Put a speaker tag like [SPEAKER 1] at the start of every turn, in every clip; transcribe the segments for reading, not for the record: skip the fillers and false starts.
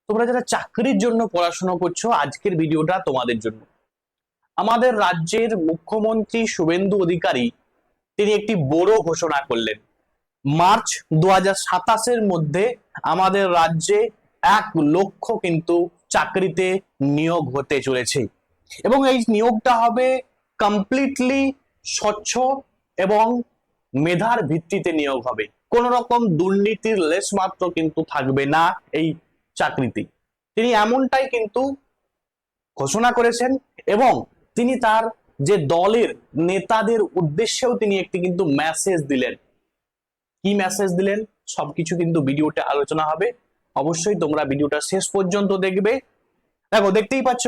[SPEAKER 1] তোমরা যারা চাকরির জন্য পড়াশোনা করছো, আজকের ভিডিওটা তোমাদের জন্য। আমাদের রাজ্যের মুখ্যমন্ত্রী শুভেন্দু অধিকারী তিনি একটি বড় ঘোষণা করলেন। মার্চ 2027-এর মধ্যে আমাদের রাজ্যে 1 লক্ষ কিন্তু চাকরিতে নিয়োগ হতে চলেছে এবং এই নিয়োগটা হবে কমপ্লিটলি স্বচ্ছ এবং মেধার ভিত্তিতে নিয়োগ হবে। কোন রকম দুর্নীতির লেশ মাত্র কিন্তু থাকবে না এই চাকরিতে। তিনি এমনটাই কিন্তু ঘোষণা করেছেন এবং তিনি তার যে দলের নেতাদের উদ্দেশ্যেও তিনি একটি কিন্তু মেসেজ দিলেন। কি মেসেজ দিলেন সবকিছু কিন্তু ভিডিওতে আলোচনা হবে, অবশ্যই তোমরা ভিডিওটা শেষ পর্যন্ত দেখবে। দেখো, দেখতেই পাচ্ছ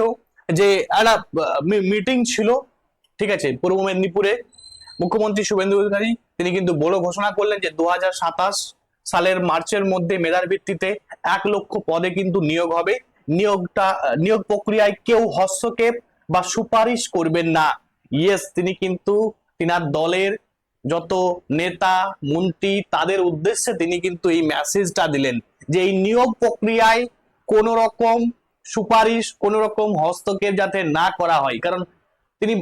[SPEAKER 1] যে একটা মিটিং ছিল, ঠিক আছে, পূর্ব মেদিনীপুরে। মুখ্যমন্ত্রী শুভেন্দু অধিকারী তিনি কিন্তু বড় ঘোষণা করলেন যে 2027 সালের মার্চের মধ্যে মেধার ভিত্তিতে 1 লক্ষ পদে কিন্তু নিয়োগ হবে। নিয়োগ প্রক্রিয়ায় কেউ হস্তক্ষেপ বা সুপারিশ করবেন না। ইয়েস, তিনি কিন্তু তিনার দলের যত নেতা মন্ত্রী তাদের উদ্দেশ্যে তিনি কিন্তু এই মেসেজটা দিলেন যে এই নিয়োগ প্রক্রিয়ায় কোন রকম সুপারিশ, কোন রকম হস্তক্ষেপ যাতে না করা হয়। কারণ তিনি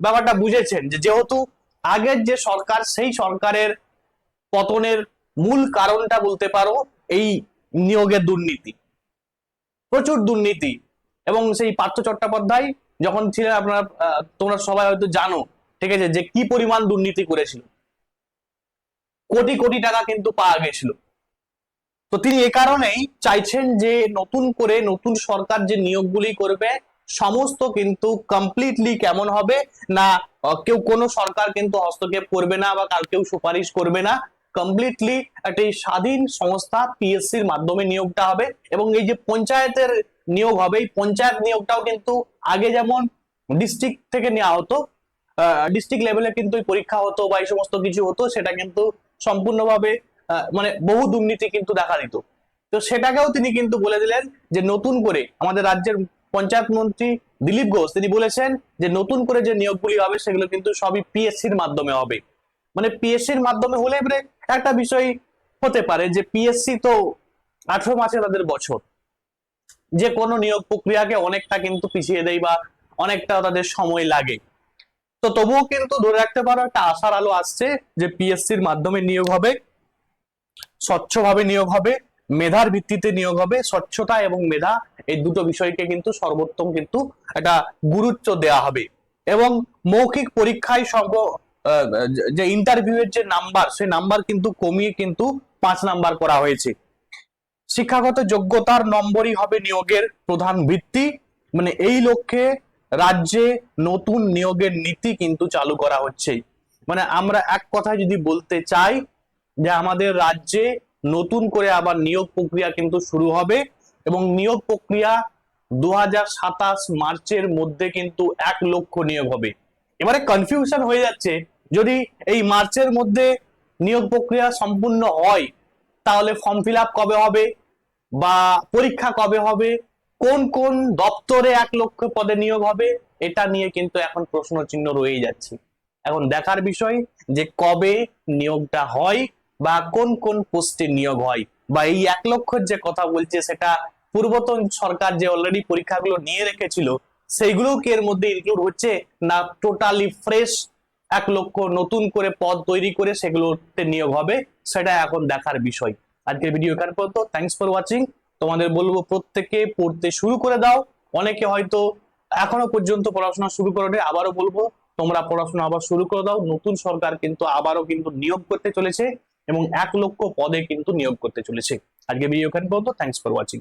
[SPEAKER 1] ব্যাপারটা বুঝেছেন যে যেহেতু আগের যে সরকার, সেই সরকারের পতনের মূল কারণটা বলতে পারো এই নিয়োগের দুর্নীতি, প্রচুর দুর্নীতি। এবং সেই পার্থ চট্টোপাধ্যায় যখন ছিলেন, আপনারা তোমরা সবাই হয়তো জানো, ঠিক আছে, যে কি পরিমাণ দুর্নীতি করেছিল, কোটি কোটি টাকা কিন্তু পাওয়া গেছিল। তো তিনি এ কারণেই চাইছেন যে নতুন করে নতুন সরকার যে নিয়োগগুলি করবে সমস্ত কিন্তু কমপ্লিটলি কেমন হবে না, কেউ কোনো সরকার কিন্তু হস্তক্ষেপ করবে না বা কার কেউ সুপারিশ করবে না। কমপ্লিটলি একটি স্বাধীন সংস্থা পিএসসির মাধ্যমে নিয়োগটা হবে। এবং এই যে পঞ্চায়েতের নিয়োগ হবে, এই পঞ্চায়েত নিয়োগটাও কিন্তু আগে যেমন ডিস্ট্রিক্ট থেকে নেওয়া হতো, ডিস্ট্রিক্ট লেভেলে কিন্তু পরীক্ষা হতো বা এই সমস্ত কিছু হতো, সেটা কিন্তু সম্পূর্ণভাবে মানে বহু দুর্নীতি কিন্তু দেখা দিত। তো সেটাকেও তিনি কিন্তু বলে দিলেন যে নতুন করে আমাদের রাজ্যের পঞ্চায়েত মন্ত্রী দিলীপ ঘোষ তিনি বলেছেন যে নতুন করে যে নিয়োগগুলি হবে সেগুলো কিন্তু সবই পিএসসির মাধ্যমে হবে। মানে পিএসসির মাধ্যমে হলে এবারে একটা বিষয় হতে পারে যে পিএসসি তো 18 মাসে তাদের বছর, যে কোনো নিয়োগ প্রক্রিয়াকে অনেকটা কিন্তু পিছিয়ে দেয় বা অনেকটা তাদের সময় লাগে। তো তবুও কিন্তু ধরে রাখতে পারো একটা আশার আলো আসছে যে পিএসসির মাধ্যমে নিয়োগ হবে, স্বচ্ছভাবে নিয়োগ হবে, মেধার ভিত্তিতে নিয়োগ হবে। স্বচ্ছতা এবং মেধা এই দুটো বিষয়কে কিন্তু সর্বোত্তম কিন্তু একটা গুরুত্ব দেওয়া হবে। এবং মৌখিক পরীক্ষায় যে ইন্টারভিউয়ের যে নাম্বার, সেই নাম্বার কিন্তু কমিয়ে কিন্তু 5 নাম্বার করা হয়েছে। শিক্ষাগত যোগ্যতার নম্বরই হবে নিয়োগের প্রধান ভিত্তি। মানে এই লক্ষ্যে রাজ্যে নতুন নিয়োগের নীতি কিন্তু চালু করা হচ্ছে। মানে আমরা এক কথায় যদি বলতে চাই যে আমাদের রাজ্যে নতুন করে আবার নিয়োগ প্রক্রিয়া কিন্তু শুরু হবে এবং নিয়োগ প্রক্রিয়া 2027 মার্চের মধ্যে কিন্তু 1 লক্ষ নিয়োগ হবে। এবারে কনফিউশন হয়ে যাচ্ছে, যদি এই মার্চের মধ্যে নিয়োগ প্রক্রিয়া সম্পূর্ণ হয় তাহলে ফর্ম ফিল আপ কবে হবে বা পরীক্ষা কবে হবে, কোন কোন দপ্তরে 1 লক্ষ পদে নিয়োগ হবে, এটা নিয়ে কিন্তু এখন প্রশ্ন চিহ্ন রয়েই যাচ্ছে। এখন দেখার বিষয় যে কবে নিয়োগটা হয় বা কোন কোন পোস্টে নিয়োগ হয়, বা এই 1 লক্ষের যে কথা বলছে সেটা পূর্বতন সরকার যে অলরেডি পরীক্ষাগুলো নিয়ে রেখেছিল সেইগুলো কি এর মধ্যে ইনক্লুড হচ্ছে না টোটালি ফ্রেশ 1 লক্ষ নতুন করে পদ তৈরি করে সেগুলোতে নিয়োগ হবে, সেটা এখন দেখার বিষয়। আজকের ভিডিও এখানে পর্যন্ত। Thanks for watching. তোমাদের বলবো প্রত্যেকে পড়তে শুরু করে দাও। অনেকে হয়তো এখনো পর্যন্ত পড়াশোনা শুরু করোনি, আবারও বলবো তোমরা পড়াশোনা আবার শুরু করে দাও। নতুন সরকার কিন্তু আবারও কিন্তু নিয়োগ করতে চলেছে এবং 1 লক্ষ পদে কিন্তু নিয়োগ করতে চলেছে। আজকে ভিডিও এখানে পর্যন্ত। Thanks for watching.